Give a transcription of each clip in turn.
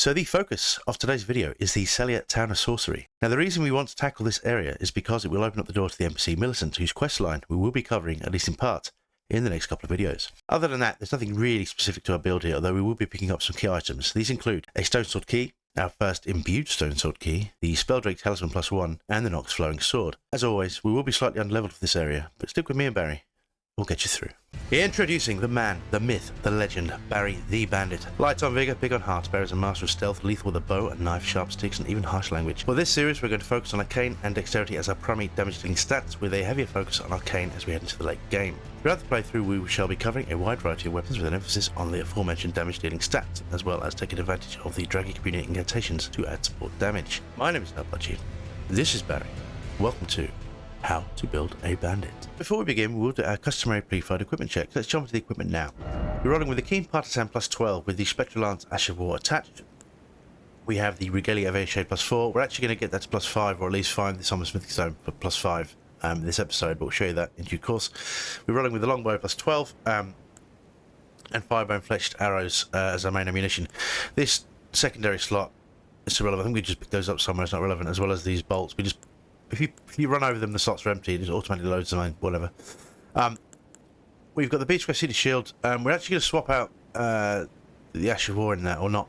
So the focus of today's video is the Sellia town of Sorcery. Now the reason we want to tackle this area is because it will open up the door to the NPC Millicent, whose questline we will be covering, at least in part, in the next couple of videos. Other than that, there's nothing really specific to our build here, although we will be picking up some key items. These include a Stone Sword key, our first imbued Stone Sword key, the Spelldrake Talisman +1, and the Nox Flowing Sword. As always, we will be slightly underleveled for this area, but stick with me and Barry. We'll get you through. Introducing the man, the myth, the legend, Barry the Bandit. Light on vigor, big on hearts. Barry is a master of stealth, lethal with a bow and knife, sharp sticks, and even harsh language. For this series, we're going to focus on Arcane and Dexterity as our primary damage dealing stats, with a heavier focus on Arcane as we head into the late game. Throughout the playthrough, we shall be covering a wide variety of weapons with an emphasis on the aforementioned damage dealing stats, as well as taking advantage of the Dragon Communion Incantations to add support damage. My name is Noblood. This is Barry. Welcome to How to Build a Bandit. Before we begin, we'll do our customary pre-fired equipment check. Let's jump into the equipment now. We're rolling with the Keen Partisan +12 with the Spectral Lance afore attached. We have the Regalia Avashade +4. We're actually going to get that to +5, or at least find the Summer Smithing Stone for +5 this episode, but we'll show you that in due course. We're rolling with the Longbow +12 and Firebone Fletched Arrows as our main ammunition. This secondary slot is irrelevant. I think we just picked those up somewhere. It's not relevant, as well as these bolts. We just If you run over them, the slots are empty. It just automatically loads them in, whatever. We've got the Beach Square Seated Shield. We're actually going to swap out the afore in there, or not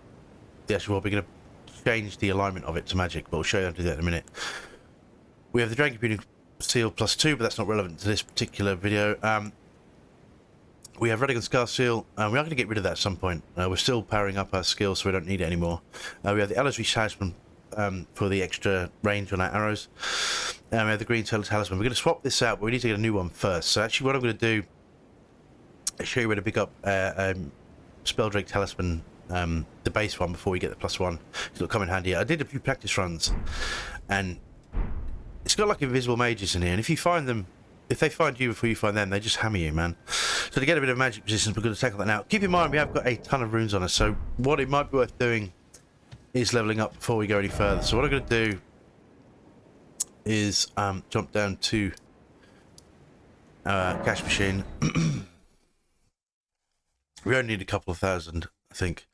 the afore. We're going to change the alignment of it to magic, but we'll show you how to do that in a minute. We have the Dragon Communion Seal +2, but that's not relevant to this particular video. We have Radical Scar Seal. We are going to get rid of that at some point. We're still powering up our skills, so we don't need it anymore. We have the Aloes Talisman for the extra range on our arrows. We have the green talisman. We're going to swap this out, but we need to get a new one first. So actually what I'm going to do is show you where to pick up Spelldrake Talisman, the base one, before we get the +1. It'll come in handy. I did a few practice runs, and it's got like invisible mages in here, and if you find them, if they find you before you find them, they just hammer you, man. So to get a bit of magic resistance, we're going to tackle that now. Keep in mind we have got a ton of runes on us, so what it might be worth doing is leveling up before we go any further. So what I'm going to do is jump down to cash machine. We only need a couple of thousand, I think.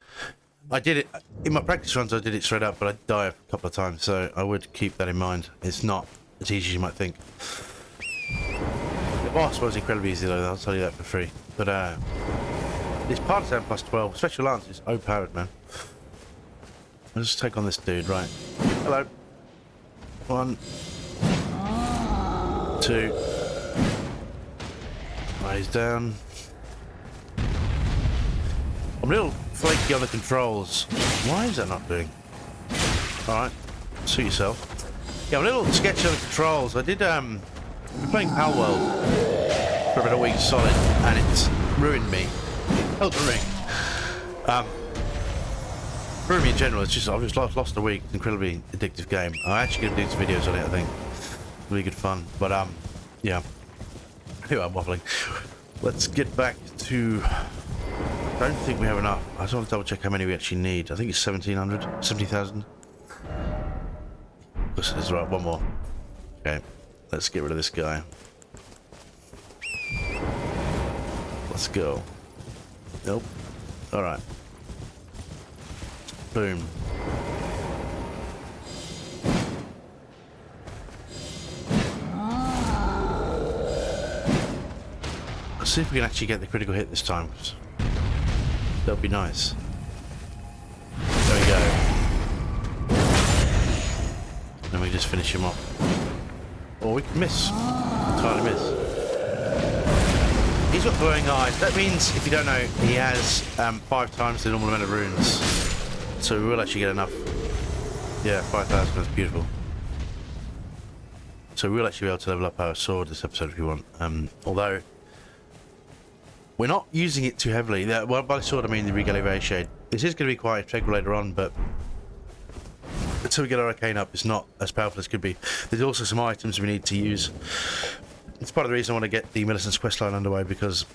I did it in my practice runs. I did it straight up, but I die a couple of times, so I would keep that in mind. It's not as easy as you might think. The boss was incredibly easy though. I'll tell you that for free. But this Partisan +12 Special Lance is overpowered, man. Let's just take on this dude, right? Hello. 1, 2. Right, he's down. I'm a little flaky on the controls. Why is that not doing? Alright, suit yourself. Yeah, I'm a little sketchy on the controls. I did, I've been playing Pal World for about a week solid, and it's ruined me. Elden Ring. For me in general, it's just I've just lost a week. It's an incredibly addictive game. I'm actually going to do some videos on it. I think really good fun. But yeah. Anyway, I'm waffling. Let's get back to. I don't think we have enough. I just want to double check how many we actually need. I think it's 1,700, 70,000. This is right. One more. Okay, let's get rid of this guy. Let's go. Nope. All right. Boom. Let's see if we can actually get the critical hit this time. That'll be nice. There we go. Then we just finish him off. Or we can miss. Entirely miss. He's got glowing eyes. That means, if you don't know, he has 5 times the normal amount of runes. So we will actually get enough. Yeah, 5,000, that's beautiful. So we will actually be able to level up our sword this episode if you want. Although, we're not using it too heavily. Well, by the sword I mean the Regalia Avashade. This is going to be quite integral later on, but until we get our Arcane up, it's not as powerful as it could be. There's also some items we need to use. It's part of the reason I want to get the Millicent's questline underway, because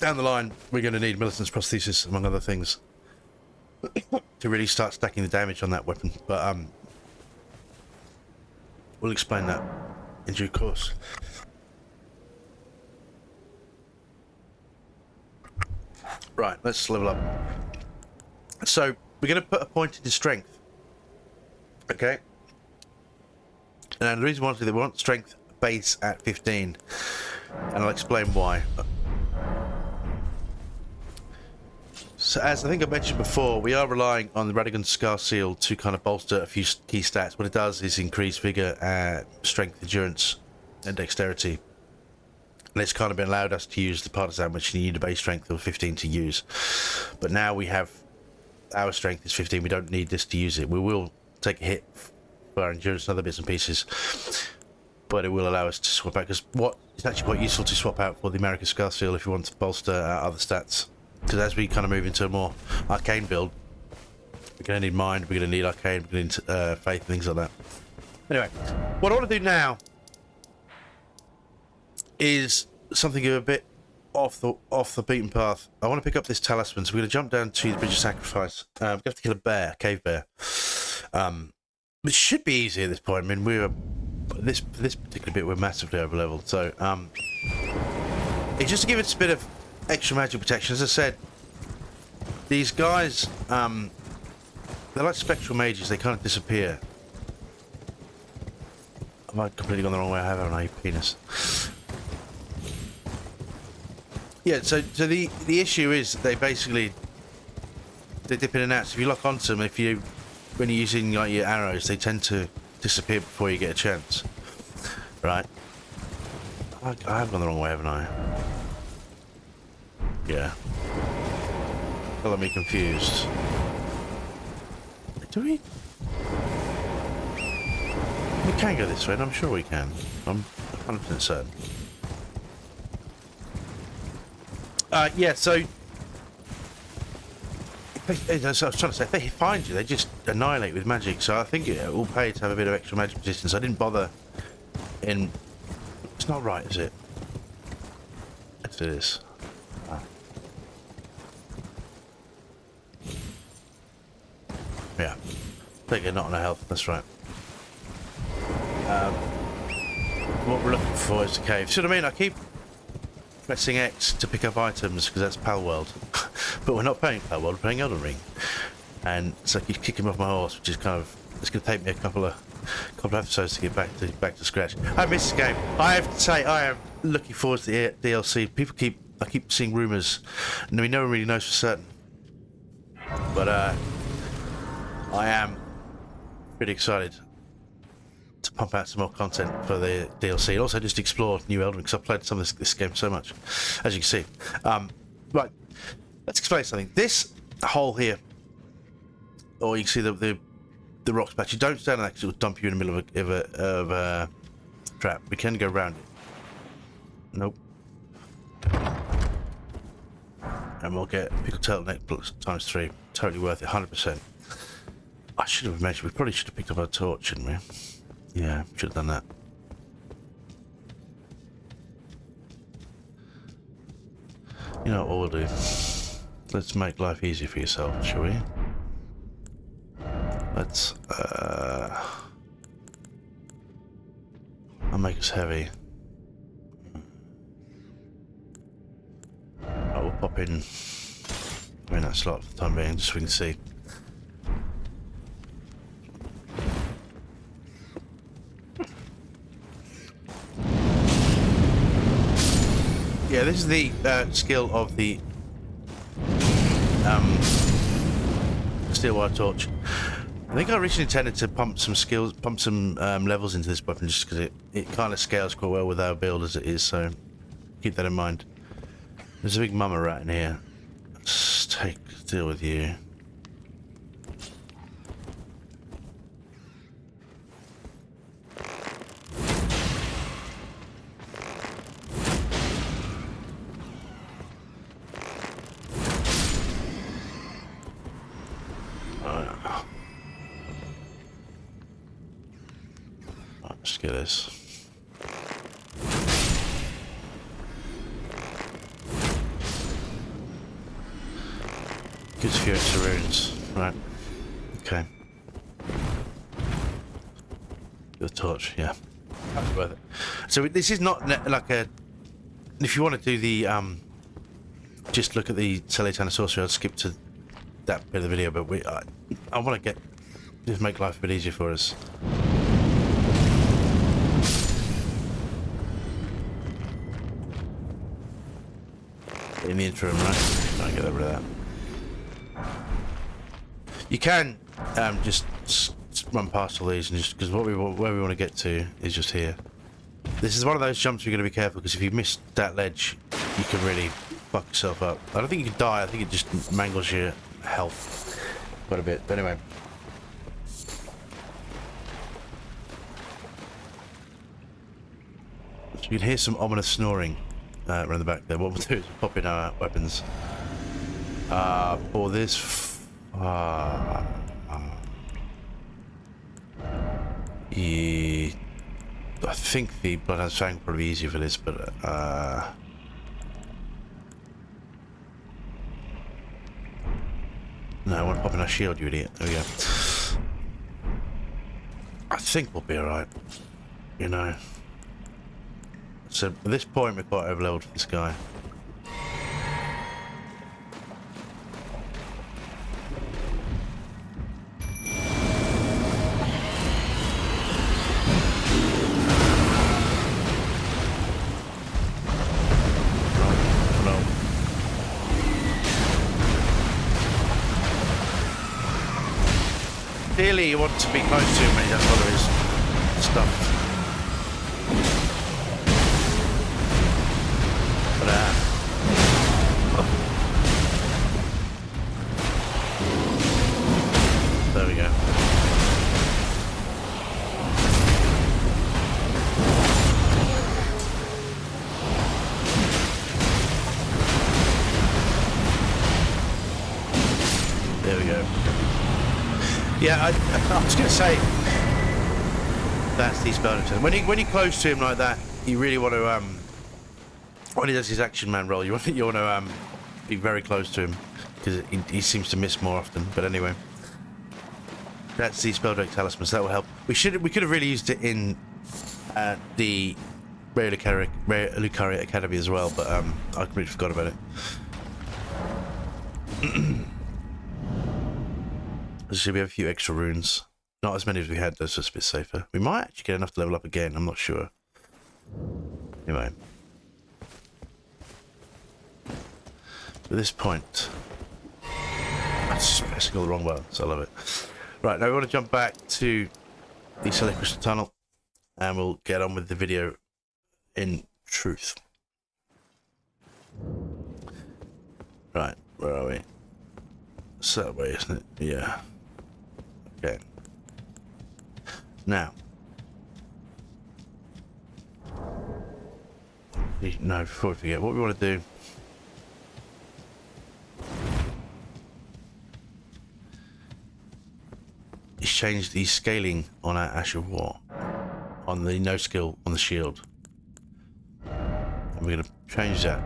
down the line we're going to need Millicent's prosthesis, among other things, to really start stacking the damage on that weapon. But we'll explain that in due course. Right, let's level up. So we're going to put a point into strength. Okay. And the reason why is they want strength base at 15, and I'll explain why. So as I think I mentioned before, we are relying on the Radigan Scar Seal to kind of bolster a few key stats. What it does is increase vigor, strength, endurance, and dexterity. And it's kind of been allowed us to use the partisan, which you need a base strength of 15 to use. But now we have our strength is 15. We don't need this to use it. We will take a hit for our endurance and other bits and pieces, but it will allow us to swap out, because it's actually quite useful to swap out for the American Scar Seal if you want to bolster our other stats. Because as we kind of move into a more arcane build, we're going to need mind, we're going to need arcane, we're going to need faith, things like that. Anyway, what I want to do now is something a bit off the beaten path. I want to pick up this talisman, so we're going to jump down to the Bridge of Sacrifice. We're going to have to kill a bear, cave bear. It should be easy at this point. I mean, this particular bit we're massively over leveled, so it's just to give it a bit of extra magic protection. As I said, these guys, they're like spectral mages. They kind of disappear. I might have completely gone the wrong way. I haven't I, penis. Yeah. So the issue is they dip in and out. So if you lock onto them, when you're using like your arrows, they tend to disappear before you get a chance. Right. I have gone the wrong way, haven't I? Yeah. Got me confused. Do we? We can go this way, and I'm sure we can. I'm 100% certain. Yeah, so as I was trying to say, if they find you, they just annihilate with magic. So I think it will pay to have a bit of extra magic resistance. I didn't bother in... It's not right, is it? Yes, it is. Yeah. I think they're not on a health, that's right. What we're looking for is the cave. See what I mean? I keep pressing X to pick up items because that's Pal World. But we're not playing Pal World, we're playing Elden Ring. And so I keep kicking off my horse, which is kind of... It's going to take me a couple of episodes to get back to scratch. I miss this game. I have to say, I am looking forward to the DLC. I keep seeing rumours, and no one really knows for certain. But I am pretty excited to pump out some more content for the DLC, and also just explore new Elden Ring, because I've played some of this game so much, as you can see. Right, let's explain something. This hole here, or you can see the rocks patch. You don't stand on that because it will dump you in the middle of a trap. We can go around it. Nope. And we'll get pickled turtleneck times 3. Totally worth it, 100%. I should have mentioned, we probably should have picked up our torch, shouldn't we? Yeah, should have done that. You know what we'll do? Let's make life easy for yourself, shall we? Let's, I'll make us heavy. I will pop in that slot for the time being, just so we can see. Yeah, this is the skill of the steel wire torch. I think I originally intended to pump some levels into this weapon, just because it kind of scales quite well with our build as it is, so keep that in mind. There's a big mama rat in here. Let's deal with you. Let's get this. Gives a few extra runes. Right. Okay. The torch, yeah. That's worth it. So this is not like a... If you want to do the... just look at the Sellia Sorcery, I'll skip to that bit of the video, but I want to just make life a bit easier for us. In the interim, right? I'll get rid of that. You can just run past all these, and just because where we want to get to is just here. This is one of those jumps you're going to be careful, because if you miss that ledge, you can really fuck yourself up. I don't think you can die. I think it just mangles your health quite a bit. But anyway. So you can hear some ominous snoring around the back there. What we'll do is pop in our weapons. For this... yeah, I think the Bloodhound Fang will probably be easier for this, but no, I want to pop in our shield, you idiot. There we go. I think we'll be alright, you know. So at this point we're quite overloaded for this guy. Clearly you want to be close to him when he does all of his stuff. But there we go. There we go. Yeah, I was going to say, that's the spell. When you're close to him like that, you really want to, when he does his action man roll, you want to be very close to him, because he seems to miss more often. But anyway, that's the spell direct talismans. That will help. We could have really used it in the Rare Lucaria Academy as well, but I completely forgot about it. So we have a few extra runes. Not as many as we had, that's just a bit safer. We might actually get enough to level up again, I'm not sure. Anyway. At this point... I'm just pressing all the wrong buttons, I love it. Right, now we want to jump back to the Sellia Crystal Tunnel, and we'll get on with the video in truth. Right, where are we? It's that way, isn't it? Yeah. Okay. Now. No, before we forget, what we want to do is change the scaling on our Ash of War, on the no skill on the shield. And we're going to change that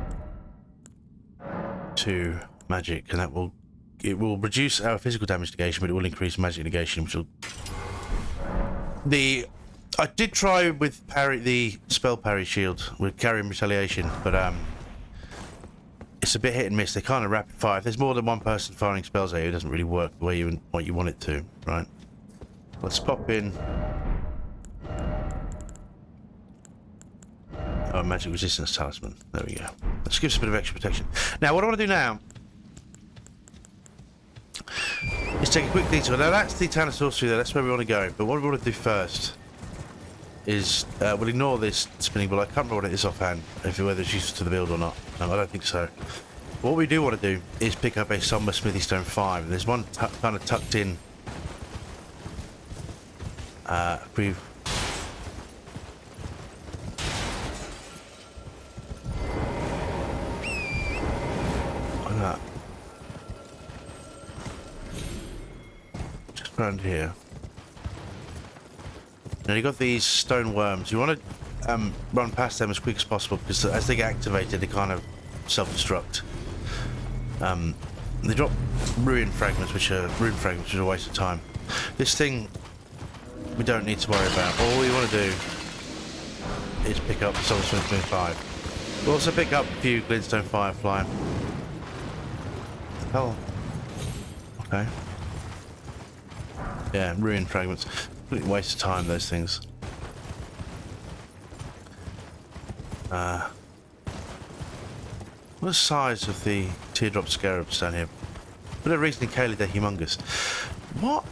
to magic, and that will reduce our physical damage negation, but it will increase magic negation, which will... I did try with the spell parry shield with carrying retaliation, but it's a bit hit and miss. They kind of rapid fire. If there's more than one person firing spells at you, it doesn't really work the way you want it to, right? Let's pop in. Oh, magic resistance talisman. There we go. Let's give us a bit of extra protection. Now, what I want to do now is take a quick detour. Now, that's the town of Sorcery there. That's where we want to go. But what we want to do first is we'll ignore this spinning ball. I can't remember what it is offhand, whether it's useful to the build or not. No, I don't think so. What we do want to do is pick up a Somber Smithy Stone 5. There's one kind of tucked in. We've... Like that. Just around here. Now you've got these stone worms. You want to run past them as quick as possible, because as they get activated, they kind of self-destruct. They drop rune fragments, which are a waste of time. This thing we don't need to worry about. All we want to do is pick up the Somber Smithy Stone 5. We'll also pick up a few Glintstone Firefly. Hell, Okay. Yeah, ruined fragments. Complete waste of time, those things. What the size of the teardrop scarabs down here? For no reason, Kaylee, they're humongous. What?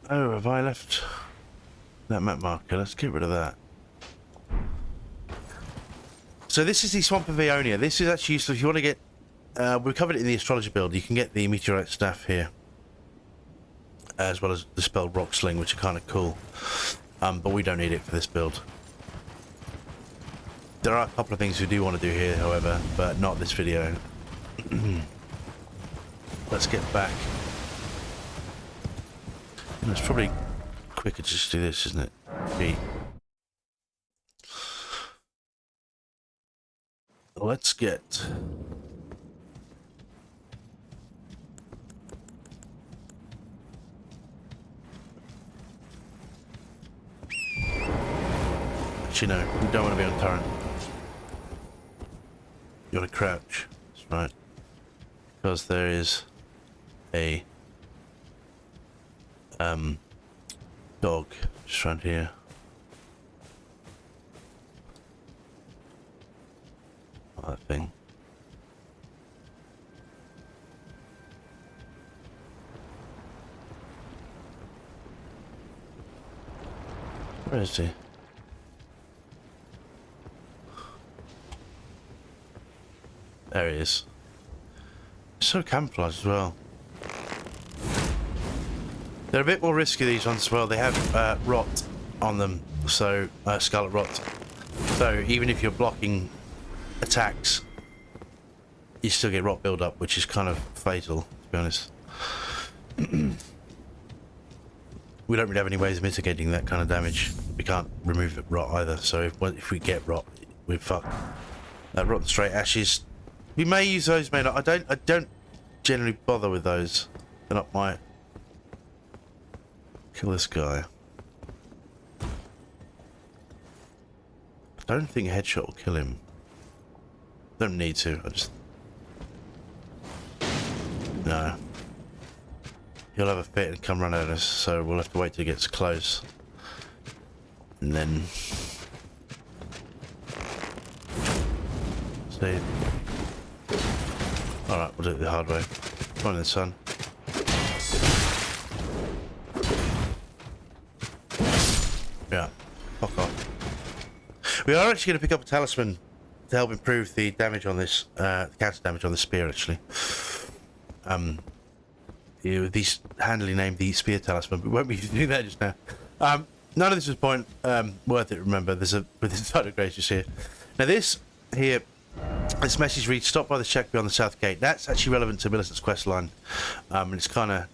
Oh, have I left that map marker? Let's get rid of that. So this is the Swamp of Aeonia. This is actually useful if you want to get... we covered it in the astrology build. You can get the meteorite staff here, as well as the spell rock sling, which are kind of cool. But we don't need it for this build. There are a couple of things we do want to do here, however, but not this video. Let's get back. It's probably quicker to just do this, isn't it? B. Let's get... Actually, no, we don't want to be on turret. You want to crouch. That's right. Because there is a dog just around here. That thing. Where is he? There he is. So camouflaged as well. They're a bit more risky, these ones as well. They have rot on them, so scarlet rot. So even if you're blocking attacks, you still get rot build up, which is kind of fatal, to be honest. We don't really have any ways of mitigating that kind of damage. We can't remove the rot either, so if we get rot, we're fucked. Rotten straight ashes. We may use those, may not. I don't generally bother with those. They're not my... Kill this guy. I don't think a headshot will kill him. Don't need to. I just... No. He'll have a fit and come run at us, so we'll have to wait till he gets close. And then... See... Alright, we'll do it the hard way. Come on then, son. Yeah, fuck off. We are actually going to pick up a talisman to help improve the damage on this, the counter damage on the spear, actually. These handily named the spear talisman, but we won't be doing that just now. None of this is worth it, remember. There's a side of gracious here. Now this here, this message reads, stop by the shack beyond the south gate. That's actually relevant to Millicent's quest line. And it's kind of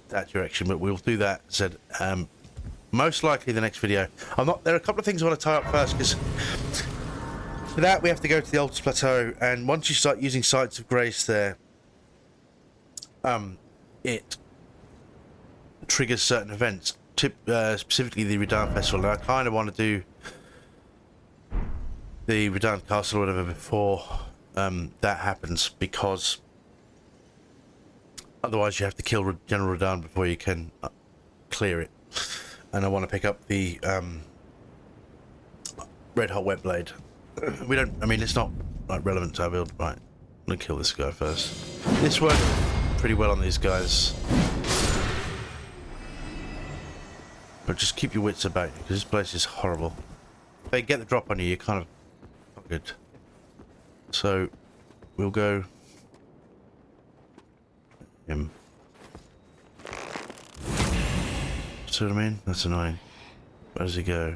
that direction, but we'll do that, said, most likely the next video. There are a couple of things I want to tie up first, because for that we have to go to the Altus Plateau, and once you start using Sites of Grace there, it triggers certain events, specifically the Redan Festival, and I kind of want to do the Redan Castle or whatever before that happens, because otherwise you have to kill General Redan before you can clear it. And I want to pick up the Red Hot Wet Blade. I mean, it's not like relevant to our build. Right, I'm gonna kill this guy first. This worked pretty well on these guys. But just keep your wits about you, because this place is horrible. If they get the drop on you, you're kind of not good. So, we'll go... him. See what I mean? That's annoying. Where does he go?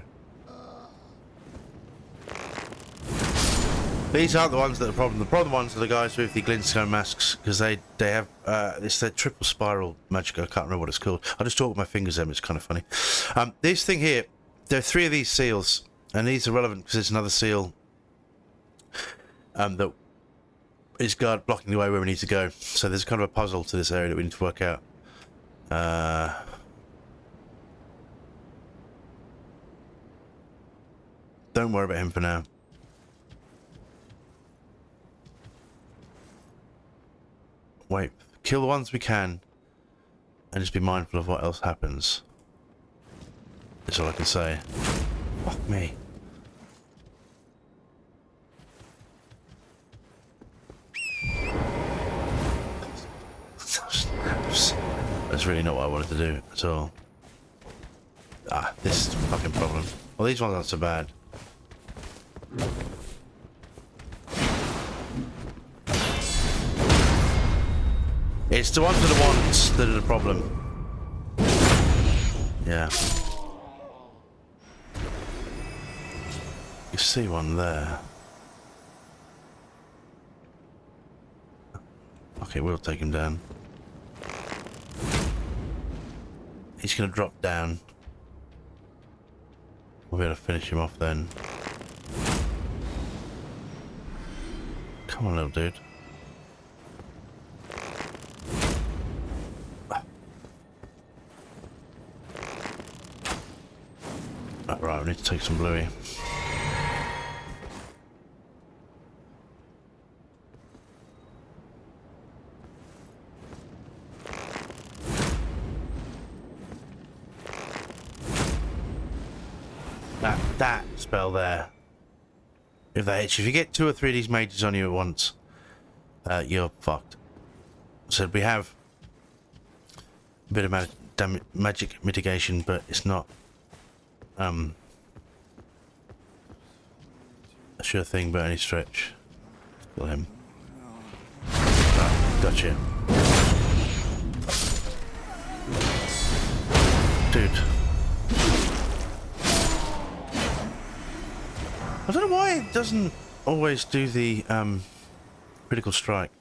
These aren't the ones that are the problem. The problem ones are the guys with the glintstone masks, because they have it's their triple spiral magic. I can't remember what it's called. I just talk with my fingers at them. It's kind of funny. This thing here, there are 3 of these seals, and these are relevant because it's another seal that is guard blocking the way where we need to go. So there's kind of a puzzle to this area that we need to work out. Don't worry about him for now. wait. Kill the ones we can. And just be mindful of what else happens. That's all I can say. Fuck me. That's really not what I wanted to do at all. Ah, this is a fucking problem. Well, these ones aren't so bad. It's the ones with the wands that are the problem. Yeah. You see one there. Okay, we'll take him down. He's gonna drop down. We'll be able to finish him off then. Come on, little dude. Right, we need to take some bluey. That spell there. If they hit you, if you get 2 or 3 of these mages on you at once, you're fucked. So we have a bit of magic mitigation, but it's not a sure thing by any stretch. Kill him. Right, gotcha. Dude. I don't know why it doesn't always do the critical strike.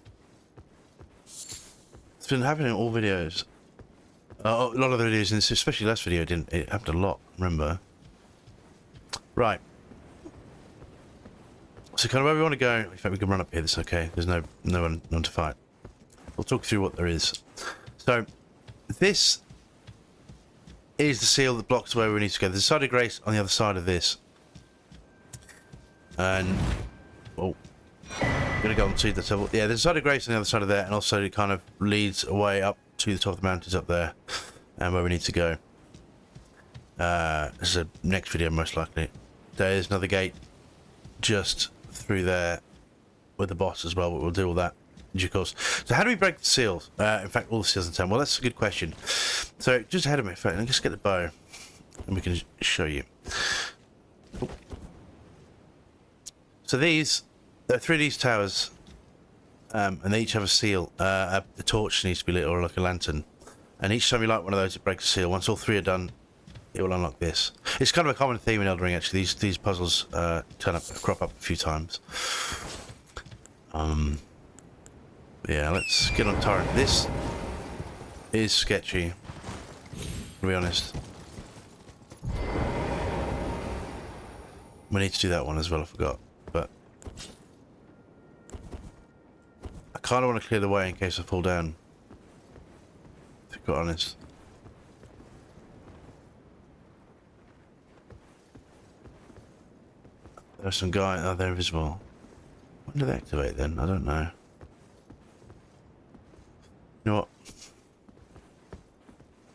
It's been happening in all videos. A lot of the videos, and especially last video, it happened a lot, remember? Right. So kind of where we want to go, in fact we can run up here, that's okay. There's no one to fight. We'll talk through what there is. So, this is the seal that blocks where we need to go. There's a side of grace on the other side of this. And, oh, I'm going to go on to the level. Yeah, there's a side of grace on the other side of there, and also it kind of leads away up to the top of the mountains up there, and where we need to go. This is a next video most likely. There's another gate just through there with the boss as well, but we'll do all that in due course. So how do we break the seals? In fact, all the seals in town. Well, that's a good question. So just ahead of me, in fact, let me just get the bow, and we can show you. Oh. So these, there are 3 of these towers, and they each have a seal. A torch needs to be lit, or like a lantern. And each time you light one of those, it breaks a seal. Once all 3 are done, it will unlock this. It's kind of a common theme in Elden Ring, actually. These puzzles crop up a few times. Yeah, let's get on Torrent. This is sketchy, to be honest. We need to do that one as well, I forgot. But I kind of want to clear the way in case I fall down, to be quite honest. There's some guy. Oh, they're invisible. When do they activate then? I don't know. You know what?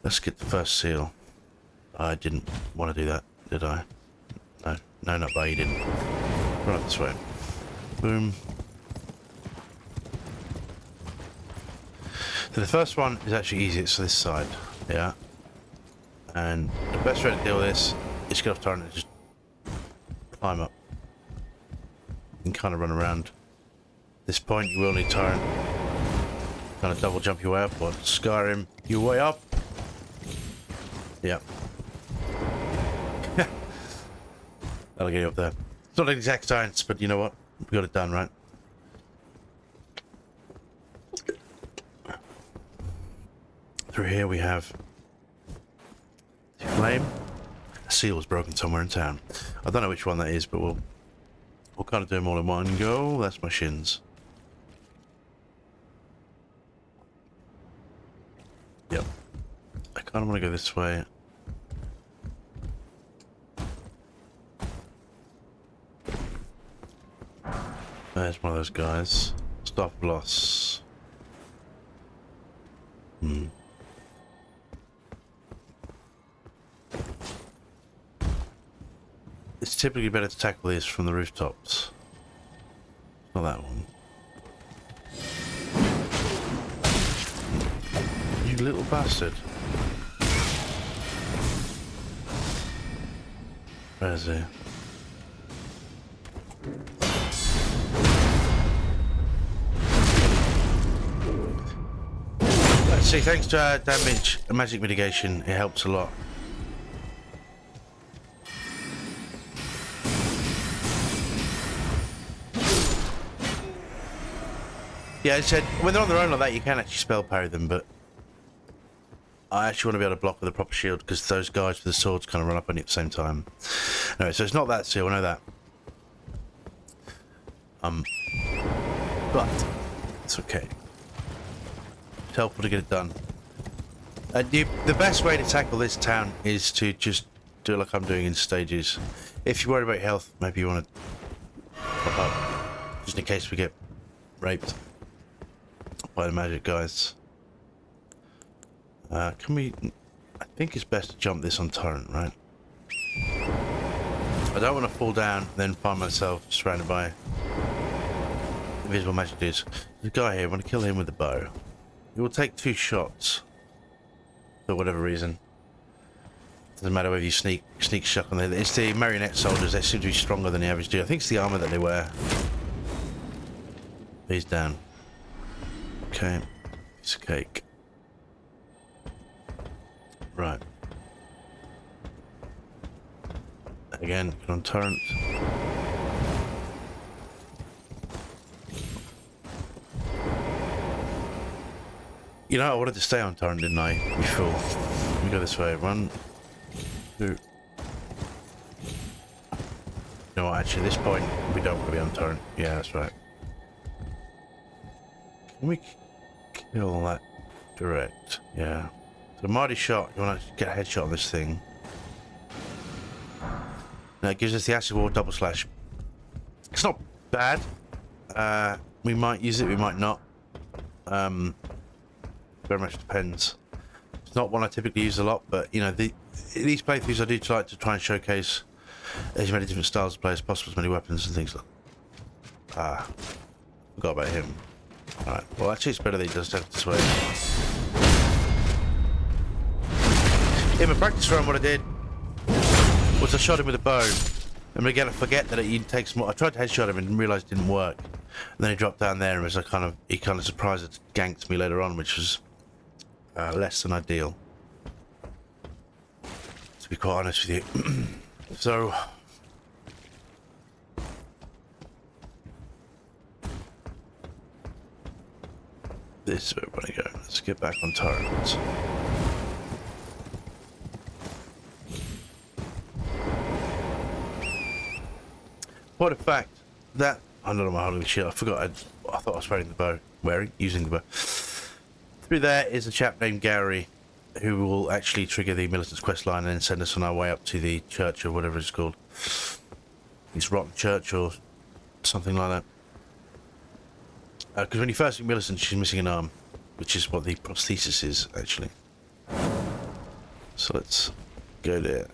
Let's get the first seal. I didn't want to do that, did I? No, no, not by you didn't. Right this way. Boom. So the first one is actually easy. It's this side, yeah. And the best way to deal with this is get off turret and just climb up. You can kind of run around. At this point, you will need turret. Kind of double jump your way up, or Skyrim your way up. Yeah. That'll get you up there. It's not an exact science, but you know what? We got it done, right? Through here we have the flame. The seal was broken somewhere in town. I don't know which one that is, but we'll kind of do them all in one go. That's my shins. Yep. I kind of want to go this way. There's one of those guys. Staff of Loss. It's typically better to tackle this from the rooftops. Not that one. You little bastard. Where is he? Let's see, thanks to our damage and magic mitigation, it helps a lot. Yeah, I said when they're on their own like that, you can actually spell parry them, but I actually want to be able to block with a proper shield because those guys with the swords kind of run up on you at the same time. Anyway, so it's not that seal, I know that. But it's okay. It's helpful to get it done. The best way to tackle this town is to just do it like I'm doing in stages. If you're worried about your health, maybe you want to pop up just in case we get raped by the magic guys. Can we... I think it's best to jump this on torrent, right? I don't want to fall down then find myself surrounded by invisible magic dudes. There's a guy here, I want to kill him with a bow. He will take 2 shots for whatever reason. Doesn't matter whether you sneak shot on there. It's the marionette soldiers, they seem to be stronger than the average dude. I think it's the armor that they wear. He's down. Okay, piece of cake. Right. Again, get on torrent. You know, I wanted to stay on torrent, didn't I? You fool. Let me go this way. 1, 2. You know what, actually, at this point, we don't want to be on torrent. Yeah, that's right. Can we kill that direct? Yeah. So mighty shot, you want to get a headshot on this thing. Now it gives us the acid wall double slash. It's not bad. We might use it, we might not. Very much depends. It's not one I typically use a lot, but you know, these playthroughs I do like to try and showcase as many different styles of play as possible, as many weapons and things like that. Forgot about him. Alright, well actually it's better that he does have this way. In my practice run, what I did was I shot him with a bow. And again, I forget that it takes more. I tried to headshot him and realised it didn't work. And then he dropped down there and was he kind of surprised it ganked me later on, which was less than ideal. To be quite honest with you. So this is where we want to go. Let's get back on turrets. What a fact that I don't know my holding shit. I forgot. I thought I was wearing the bow. Using the bow. Through there is a chap named Gary, who will actually trigger the militant's quest line and then send us on our way up to the church or whatever it's called. It's Rotten Church or something like that. Because when you first meet Millicent, she's missing an arm, which is what the prosthesis is actually. So let's go there.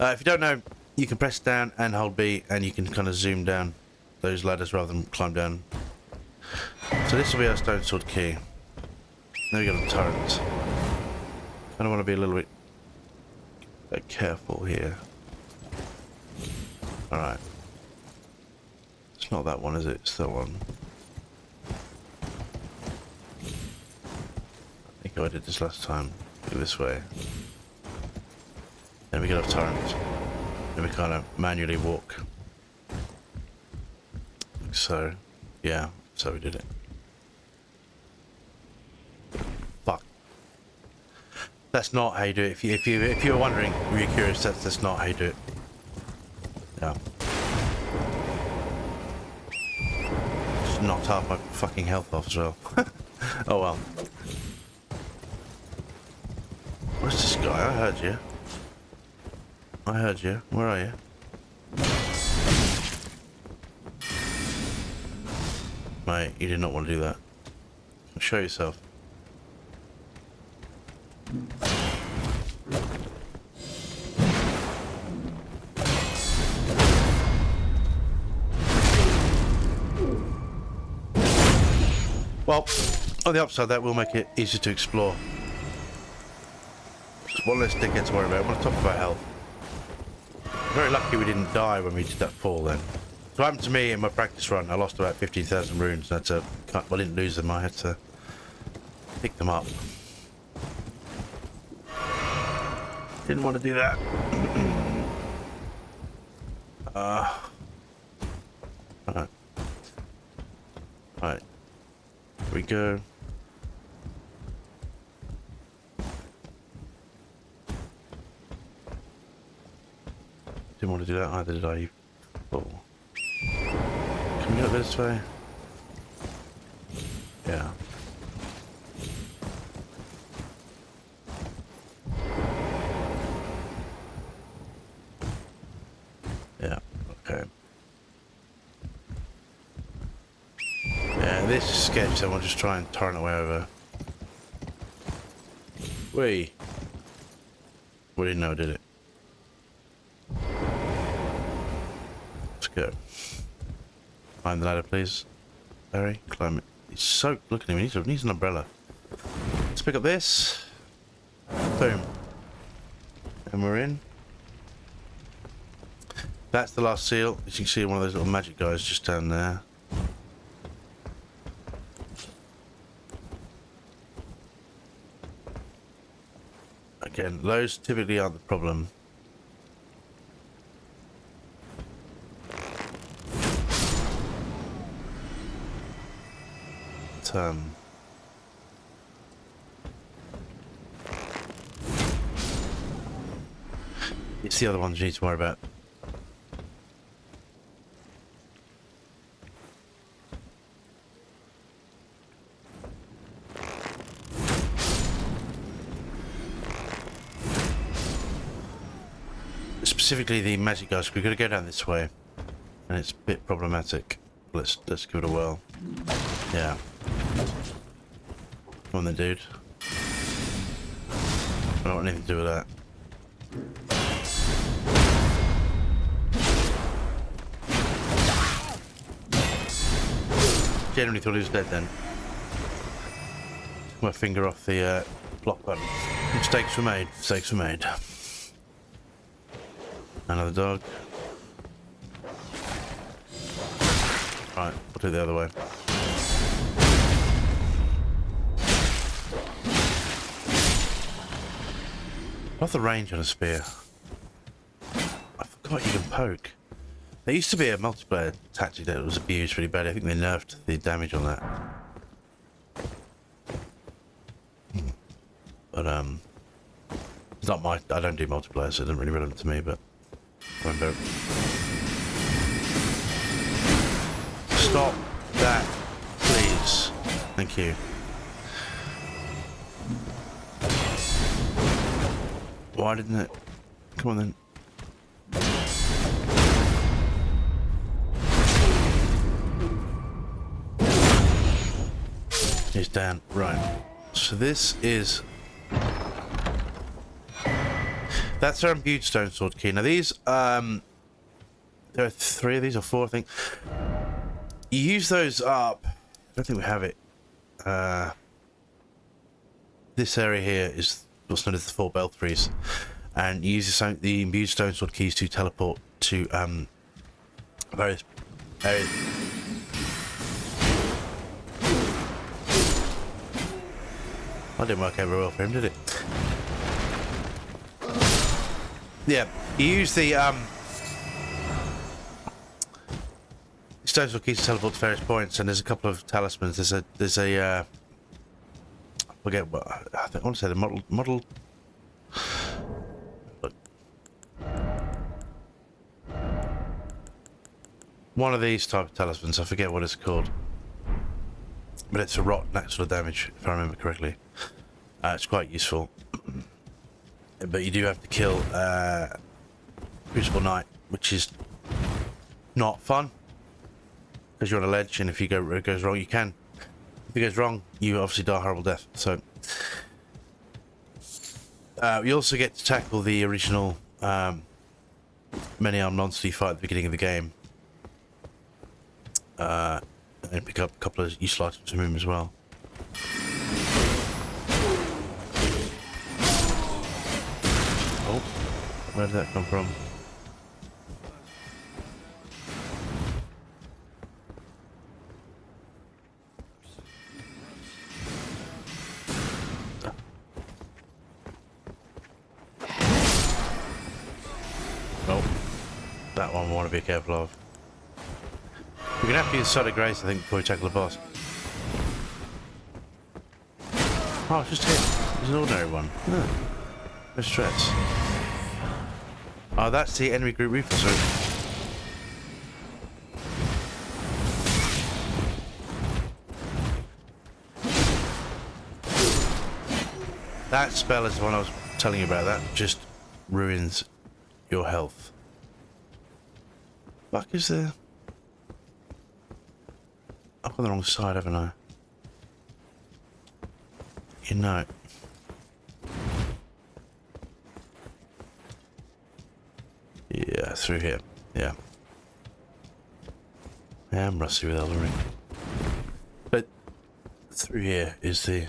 If you don't know, you can press down and hold B and you can kind of zoom down those ladders rather than climb down. So this will be our stone sword key. Now we got a turret. Kind of want to be a little bit careful here. Alright. It's not that one, is it? It's that one. I think I did this last time. Go this way. Then we get off torrent. Then we kind of manually walk. So, yeah, so we did it. Fuck. That's not how you do it. If you were wondering, or you're curious, that's not how you do it. Yeah. Just knocked half my fucking health off as well. Oh well. Where's this guy? I heard you. I heard you. Where are you? Mate, you did not want to do that. Show yourself. Well, on the upside, that will make it easier to explore. Just one less dickhead to worry about. I want to talk about health. Very lucky we didn't die when we did that fall then. So what happened to me in my practice run, I lost about 15,000 runes. That's a... Well, I didn't lose them, I had to pick them up. Didn't want to do that. Alright. Right. Here we go. Didn't want to do that either, did I? Oh. Can we go this way? Yeah. Yeah, okay. Yeah, this is sketch, so we'll just try and turn away over. We didn't know, did it? Let's go. Climb the ladder, please. Barry, climb it. He's soaked. Look at him. He needs an umbrella. Let's pick up this. Boom. And we're in. That's the last seal. As you can see, one of those little magic guys just down there. Again, those typically aren't the problem. But, it's the other ones you need to worry about. Specifically the magic guys. We're going to go down this way, and it's a bit problematic. Let's give it a whirl. Yeah. Come on then, dude. I don't want anything to do with that. Generally thought he was dead then. Took my finger off the block button. Mistakes were made. Mistakes were made. Another dog. Right, we'll do it the other way. What's the range on a spear? I forgot you can poke. There used to be a multiplayer tactic that was abused really badly. I think they nerfed the damage on that. But it's not my. I don't do multiplayer, so it isn't really relevant to me. But I don't. Stop that, please. Thank you. Why didn't it? Come on then. He's down. Right. So this is... That's our imbued stone sword key. Now these, there are 3 of these, or 4 I think. You use those up. I don't think we have it. This area here is what's known as the 4 belfries, and you use the imbued stone sword keys to teleport to various areas. That didn't work out very well for him, did it? Yeah, you use the stone sword keys to teleport to various points, and there's a couple of talismans. There's a I forget what I want to say. The model. Look. One of these type of talismans. I forget what it's called, but it's a rot that sort of damage, if I remember correctly. It's quite useful, but you do have to kill Crucible Knight, which is not fun. because you're on a ledge, and if it goes wrong, you can. If it goes wrong, you obviously die a horrible death. So you also get to tackle the original many-armed monster you fight at the beginning of the game, and pick up a couple of useful items from him as well. Oh, where did that come from? Oh, that one we want to be careful of. We're gonna have to use Sword of Grace, I think, before we tackle the boss. Oh, it's just hit. It's an ordinary one. No stress. Oh, that's the enemy group Reaper, sorry. That spell is the one I was telling you about. That just ruins your health. Fuck is there? Up on the wrong side, haven't I? You know. Yeah, through here. Yeah. I am rusty with Elden Ring. But through here is the...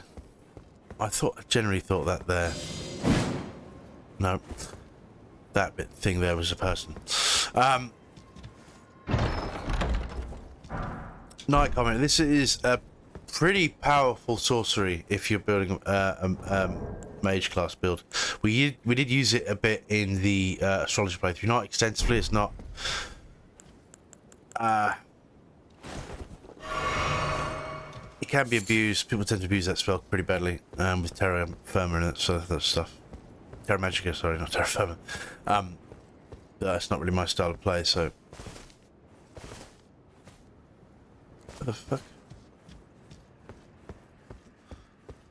I generally thought that there... No. That bit thing there was a person. Night Comment. This is a pretty powerful sorcery if you're building a mage class build. We did use it a bit in the astrology playthrough, not extensively. It's not. It can be abused. People tend to abuse that spell pretty badly with Terra Firma and that sort of stuff. Terra Magica, sorry, not Terra Firma. It's not really my style of play, so. What the fuck?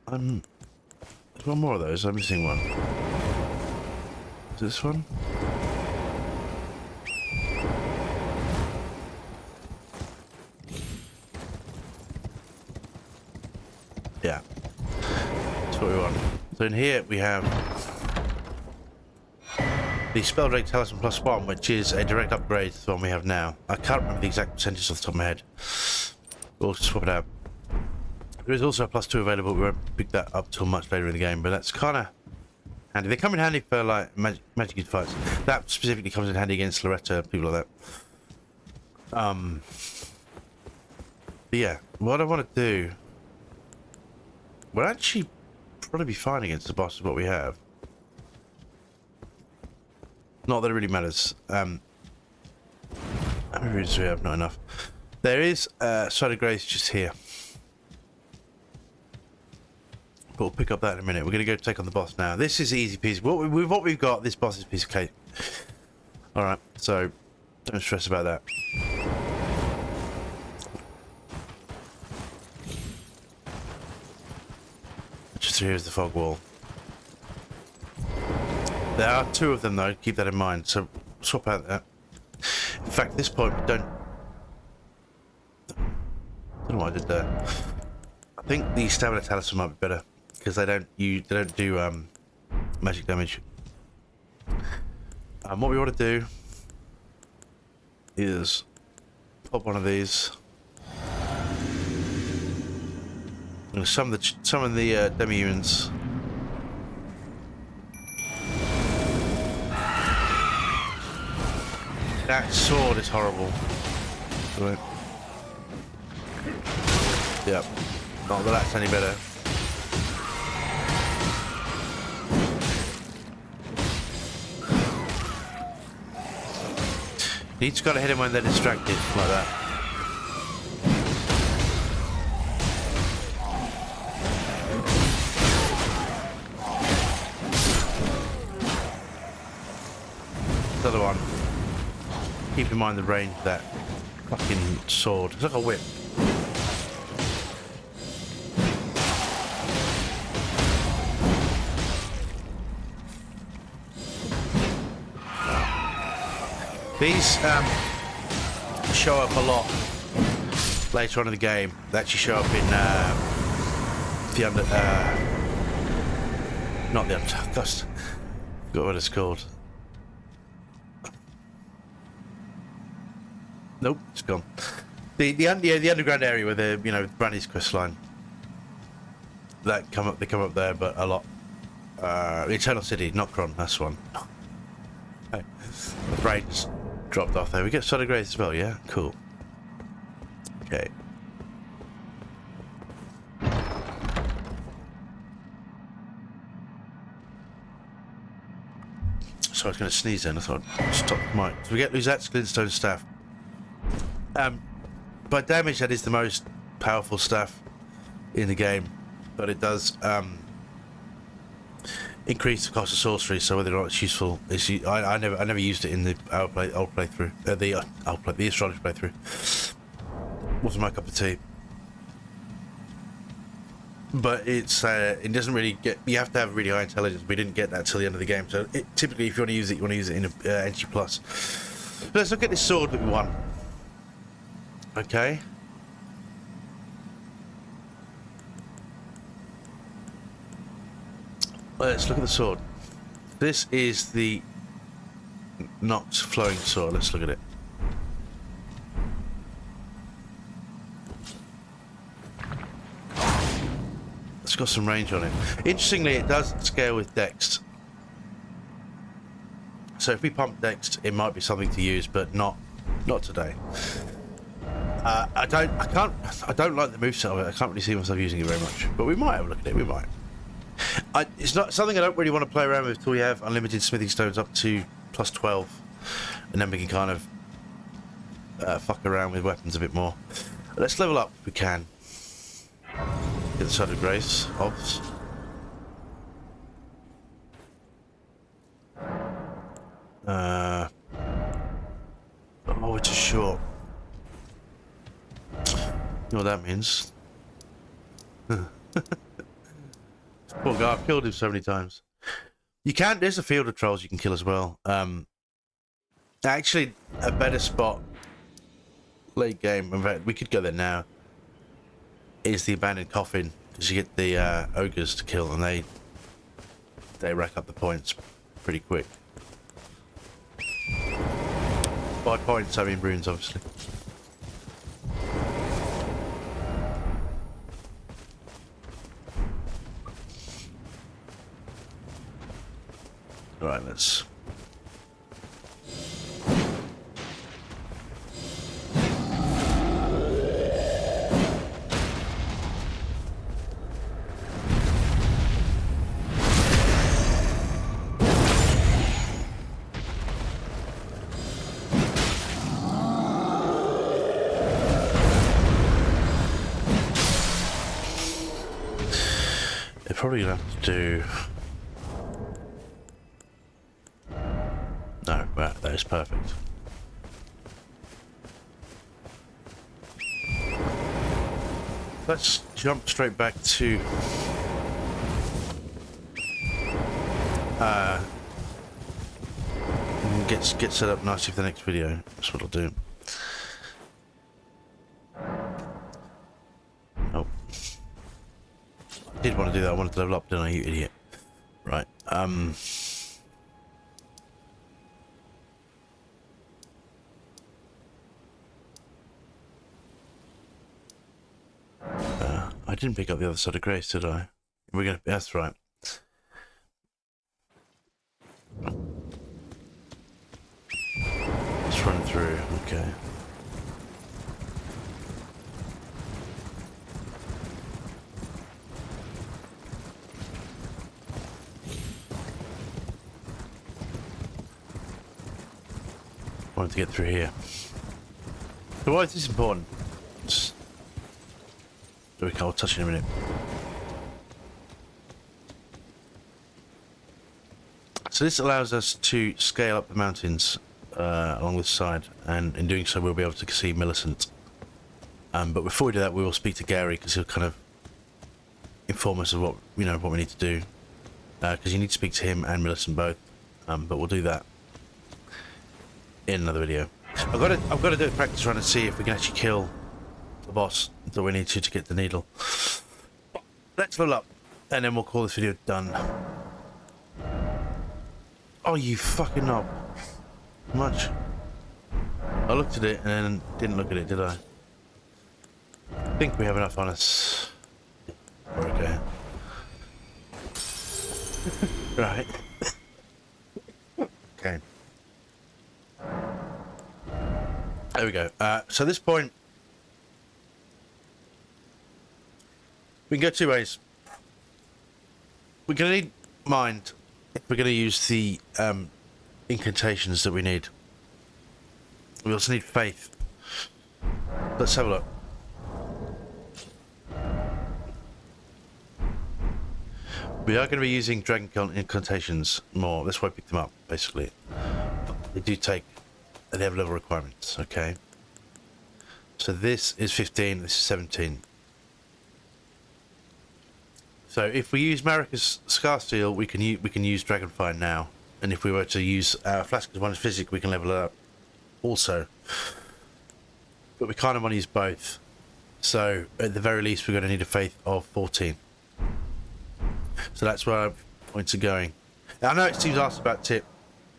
There's one more of those. I'm missing one. Is this one? Yeah. That's what we want. So in here we have the Spell Drake Talisman +1, which is a direct upgrade to the one we have now. I can't remember the exact percentage off the top of my head. We'll swap it out. There is also a +2 available. We won't pick that up till much later in the game, but that's kind of handy. They come in handy for like magic good fights. That specifically comes in handy against Loretta, people like that. But yeah, what I want to do, we'll actually probably be fine against the boss is what we have. Not that it really matters. How many runes do we have? Not enough. There is Sword of Grace just here. But we'll pick up that in a minute. We're going to go take on the boss now. This is easy peasy. What we've got, this boss is a piece of cake. Alright, so don't stress about that. Just here's the fog wall. There are two of them though, keep that in mind. So swap out that. In fact, at this point we don't know what I did there. I think the stamina talisman might be better because they don't do magic damage. What we want to do is pop one of these. I'm going to summon the demi-humans. That sword is horrible. Right. Yep. Not that that's any better. You just gotta hit them when they're distracted, like that. The other one. Keep in mind the range of that fucking sword. It's like a whip. These show up a lot later on in the game. They actually show up in the under... not the under... Gosh, forgot what it's called. Nope, it's gone. The underground area where the Brandy's quest line. They come up there, but a lot. Eternal City, not Kron, that's one. Hey, the brain just dropped off there. We get Solid Grace as well, yeah? Cool. Okay. So I was going to sneeze then, I thought I'd stop the mic. So we get Luzat's Glintstone Staff. By damage, that is the most powerful staff in the game, but it does increase the cost of sorcery. So whether or not it's useful, I never used it in the old playthrough, the astrology playthrough. Wasn't my cup of tea. But it doesn't really get. You have to have really high intelligence. We didn't get that till the end of the game. So typically, if you want to use it, you want to use it in entry plus. But let's look at this sword that we won. Okay. Let's look at the sword. This is the Nox flowing sword. Let's look at it. It's got some range on it. Interestingly, it does scale with Dex. So if we pump Dex, it might be something to use, but not today. I don't like the moveset of it. I can't really see myself using it very much, but we might have a look at it. We might. It's not something I don't really want to play around with until we have unlimited smithing stones up to plus 12, and then we can kind of fuck around with weapons a bit more. Let's level up if we can. Get the Sword of Grace, obs. Oh, it's a short. You know what that means? Poor guy, I've killed him so many times. There's a field of trolls you can kill as well. Actually, a better spot late game, in fact, we could go there now, is the abandoned coffin, because you get the ogres to kill and they rack up the points pretty quick. By points, I mean runes, obviously. Right, let's... They're probably gonna have to do... No, right, that is perfect. Let's jump straight back to get set up nicely for the next video. That's what I'll do. Oh, I did want to do that. I wanted to level up, didn't I, you idiot? Right. I didn't pick up the other side of grace, did I? We're gonna. That's right. Let's run through. Okay. Wanted to get through here. So why is this important? I'll touch in a minute. So this allows us to scale up the mountains along this side, and in doing so we'll be able to see Millicent. But before we do that, we will speak to Gary, because he'll kind of inform us of what we need to do. Because you need to speak to him and Millicent both. But we'll do that in another video. I've got to do a practice run and see if we can actually kill the boss that we need to get the needle. Let's level up, and then we'll call this video done. Oh, you fucking knob. Much. I looked at it and then didn't look at it, did I? I think we have enough on us. We're okay. Right. Okay. There we go. So at this point, we can go two ways. We're going to need mind if we're going to use the incantations that we need. We also need faith. Let's have a look. We are going to be using Dragon Communion Incantations more. That's why I picked them up, basically. They do take... They have level requirements, okay? So this is 15, this is 17. So if we use Marika's Scar Steel, we can use Dragonfire now. And if we were to use Flask as one as Physic, we can level it up also. But we kind of want to use both. So at the very least, we're going to need a faith of 14. So that's where our points are going. Now, I know it seems asked about tip,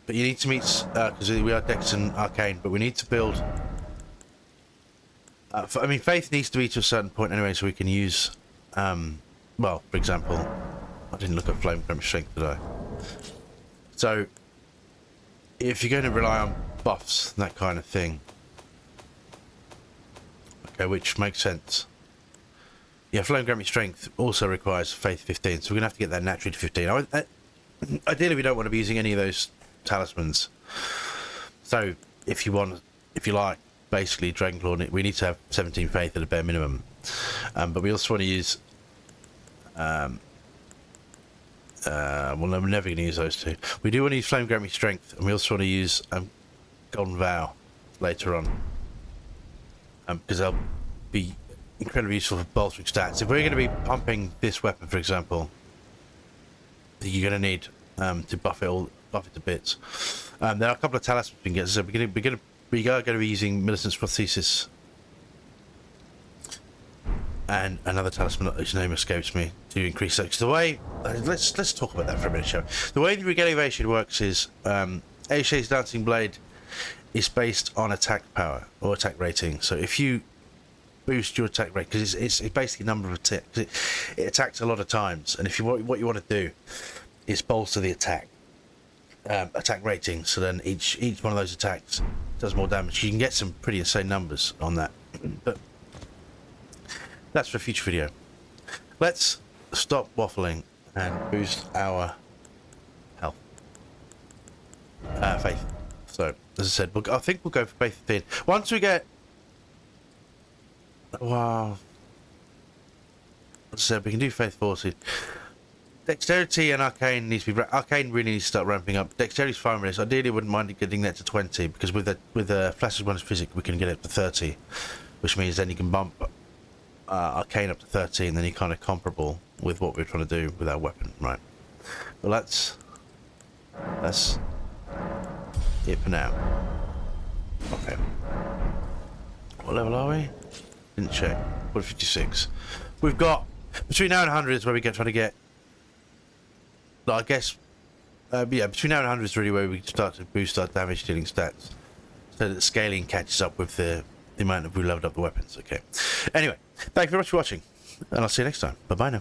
but you need to meet, because we are Dex and Arcane, but we need to build... I mean, faith needs to be to a certain point anyway, so we can use... well, for example, I didn't look at Flame Crimp Strength, did I? So, if you're going to rely on buffs, that kind of thing, okay, which makes sense. Yeah, Flame Crimp Strength also requires Faith 15, so we're going to have to get that naturally to 15. Ideally, we don't want to be using any of those talismans. So, if you like, basically, Dragon Claw, we need to have 17 Faith at a bare minimum. But we also want to use... well, we're never going to use those two. We do want to use Flame Grant Me Strength, and we also want to use Golden Vow later on, because they'll be incredibly useful for bolstering stats. If we're going to be pumping this weapon, for example, you're going to need to buff it to bits. There are a couple of talismans we can get. So we are going to be using Millicent's Prosthesis. And another talisman whose name escapes me to increase that. The way let's talk about that for a minute, shall we? The way the Regeneration works is Aishe's Dancing Blade is based on attack power or attack rating. So if you boost your attack rate, because it's basically number of attacks, it attacks a lot of times, and if you what you want to do is bolster the attack rating. So then each one of those attacks does more damage. You can get some pretty insane numbers on that, but that's for a future video. Let's stop waffling and boost our health. Faith. So, as I said, I think we'll go for Faith 15. Once we get... Wow. As I said, we can do Faith 14. Dexterity and Arcane needs to be... Arcane really needs to start ramping up. Dexterity's fine with this. Ideally, wouldn't mind getting that to 20, because with the Flash as one as Physic, we can get it to 30, which means then you can bump... Arcane up to 13, then you're kind of comparable with what we're trying to do with our weapon, right? Well, that's it for now. Okay. What level are we? Didn't check. We're 56. We've got between now and 100 is where we try to get. I guess, yeah, between now and 100 is really where we start to boost our damage dealing stats, so that the scaling catches up with the amount of we leveled up the weapons. Okay. Anyway, thank you very much for watching, and I'll see you next time. Bye bye now.